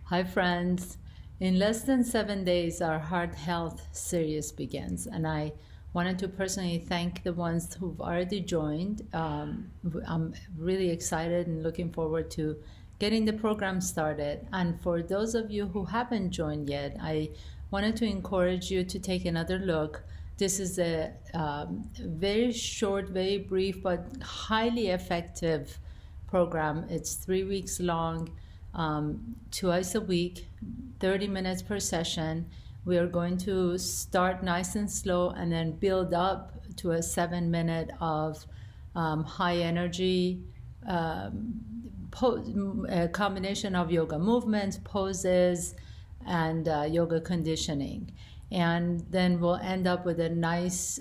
Hi friends, in less than 7 days our Heart Health series begins, and I wanted to personally thank the ones who've already joined. I'm really excited and looking forward to getting the program started. And for those of you who haven't joined yet, I wanted to encourage you to take another look. This is a very short, very brief, but highly effective program. It's 3 weeks long, twice a week, 30 minutes per session. We are going to start nice and slow and then build up to a 7 minute of high energy, a combination of yoga movements, poses, and yoga conditioning. And then we'll end up with a nice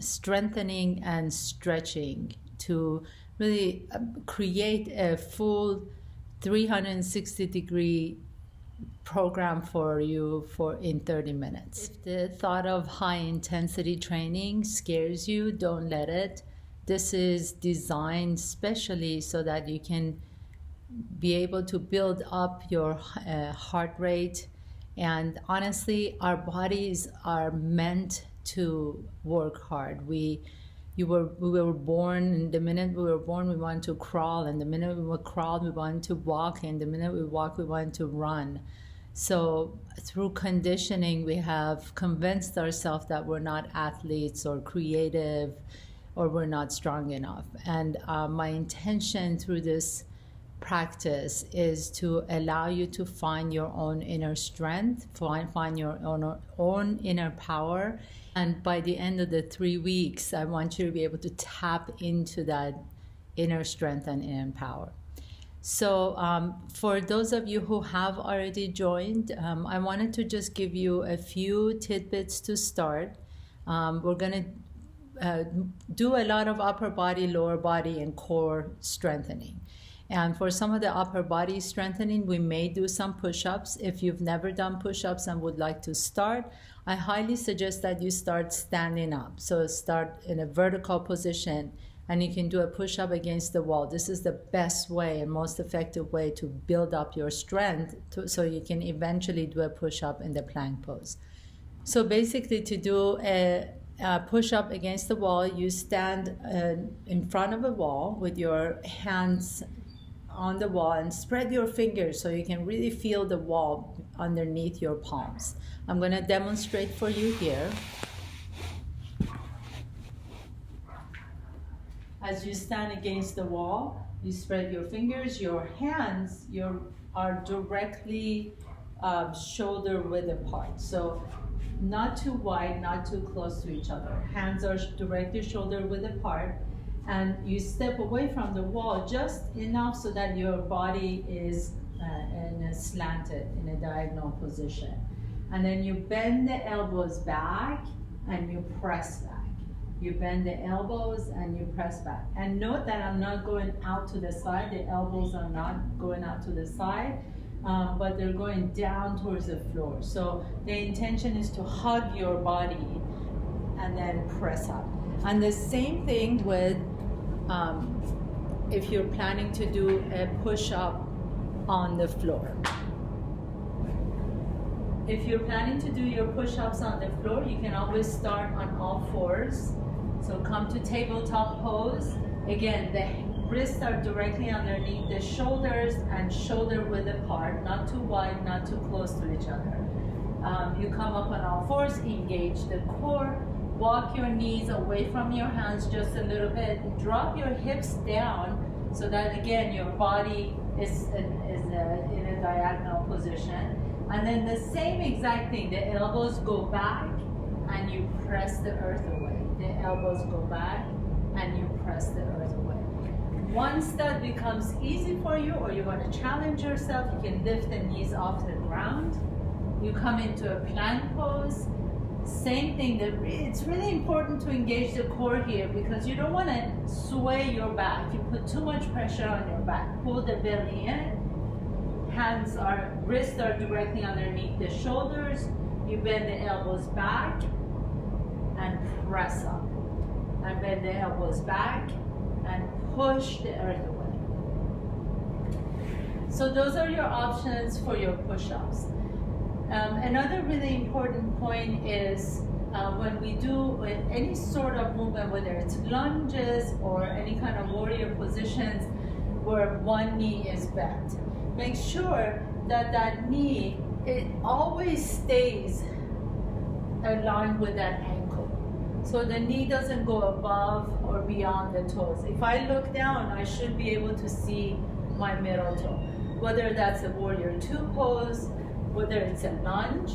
strengthening and stretching to really create a full 360-degree program for you in 30 minutes. If the thought of high intensity training scares you, don't let it. This is designed specially so that you can be able to build up your heart rate. And honestly, our bodies are meant to work hard. We were born, and the minute we were born, we wanted to crawl, and the minute we crawled, we wanted to walk, and the minute we walked, we wanted to run. So through conditioning, we have convinced ourselves that we're not athletes or creative, or we're not strong enough. And my intention through this practice is to allow you to find your own inner strength, find your own inner power. And by the end of the 3 weeks, I want you to be able to tap into that inner strength and inner power. So for those of you who have already joined, I wanted to just give you a few tidbits to start. We're going to do a lot of upper body, lower body, and core strengthening. And for some of the upper body strengthening, we may do some push-ups. If you've never done push-ups and would like to start, I highly suggest that you start standing up. So start in a vertical position, and you can do a push-up against the wall. This is the best way and most effective way to build up your strength so you can eventually do a push-up in the plank pose. So basically, to do a push-up against the wall, you stand in front of a wall with your hands on the wall and spread your fingers so you can really feel the wall underneath your palms. I'm going to demonstrate for you here. As you stand against the wall, you spread your fingers, your hands are directly shoulder width apart. So not too wide, not too close to each other. Hands are directly shoulder width apart. And you step away from the wall just enough so that your body is in a slanted, in a diagonal position. And then you bend the elbows back and you press back. You bend the elbows and you press back. And note that I'm not going out to the side. The elbows are not going out to the side, but they're going down towards the floor. So the intention is to hug your body and then press up. And the same thing with if you're planning to do a push-up on the floor. If you're planning to do your push-ups on the floor, you can always start on all fours. So come to tabletop pose. Again, the wrists are directly underneath the shoulders and shoulder width apart, not too wide, not too close to each other. You come up on all fours, engage the core. Walk your knees away from your hands just a little bit. Drop your hips down so that, again, your body is in a diagonal position. And then the same exact thing. The elbows go back and you press the earth away. The elbows go back and you press the earth away. Once that becomes easy for you, or you want to challenge yourself, you can lift the knees off the ground. You come into a plank pose. Same thing, it's really important to engage the core here because you don't want to sway your back. You put too much pressure on your back. Pull the belly in. Wrists are directly underneath the shoulders. You bend the elbows back and press up. And bend the elbows back and push the earth away. So those are your options for your push-ups. Another really important point is when we do any sort of movement, whether it's lunges or any kind of warrior positions where one knee is bent, make sure that that knee, it always stays aligned with that ankle. So the knee doesn't go above or beyond the toes. If I look down, I should be able to see my middle toe. Whether that's a warrior two pose, whether it's a lunge,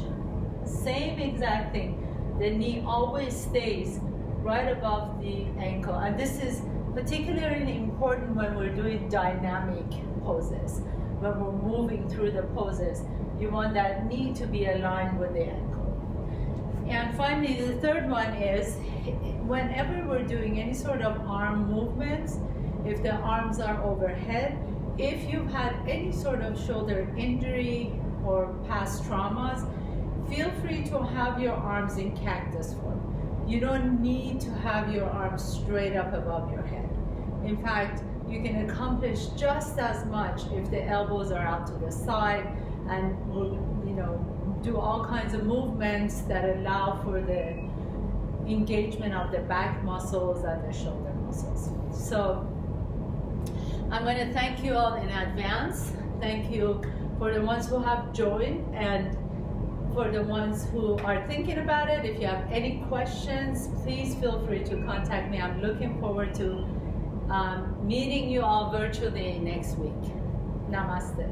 same exact thing. The knee always stays right above the ankle. And this is particularly important when we're doing dynamic poses. When we're moving through the poses, you want that knee to be aligned with the ankle. And finally, the third one is, whenever we're doing any sort of arm movements, if the arms are overhead, if you've had any sort of shoulder injury or past traumas, feel free to have your arms in cactus form. You don't need to have your arms straight up above your head. In fact, you can accomplish just as much if the elbows are out to the side and do all kinds of movements that allow for the engagement of the back muscles and the shoulder muscles. So I'm going to thank you all in advance. Thank you for the ones who have joined, and for the ones who are thinking about it. If you have any questions, please feel free to contact me. I'm looking forward to meeting you all virtually next week. Namaste.